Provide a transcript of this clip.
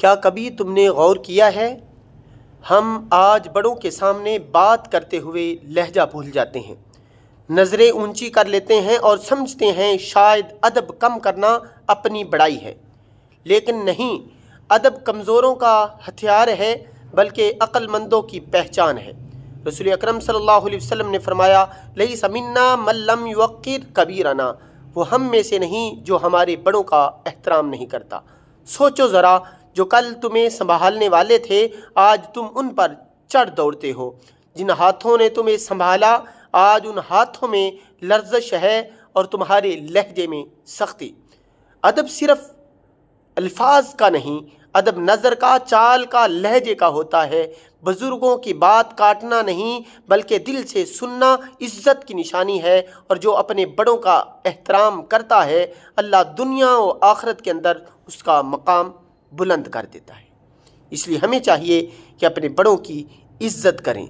کیا کبھی تم نے غور کیا ہے، ہم آج بڑوں کے سامنے بات کرتے ہوئے لہجہ بھول جاتے ہیں، نظریں اونچی کر لیتے ہیں اور سمجھتے ہیں شاید ادب کم کرنا اپنی بڑائی ہے، لیکن نہیں، ادب کمزوروں کا ہتھیار ہے بلکہ عقل مندوں کی پہچان ہے۔ رسول اکرم صلی اللہ علیہ وسلم نے فرمایا، لیس منا من لم یوقر کبیرنا، وہ ہم میں سے نہیں جو ہمارے بڑوں کا احترام نہیں کرتا۔ سوچو ذرا، جو کل تمہیں سنبھالنے والے تھے آج تم ان پر چڑھ دوڑتے ہو، جن ہاتھوں نے تمہیں سنبھالا آج ان ہاتھوں میں لرزش ہے اور تمہارے لہجے میں سختی۔ ادب صرف الفاظ کا نہیں، ادب نظر کا، چال کا، لہجے کا ہوتا ہے۔ بزرگوں کی بات کاٹنا نہیں بلکہ دل سے سننا عزت کی نشانی ہے، اور جو اپنے بڑوں کا احترام کرتا ہے اللہ دنیا و آخرت کے اندر اس کا مقام بلند کر دیتا ہے۔ اس لیے ہمیں چاہیے کہ اپنے بڑوں کی عزت کریں۔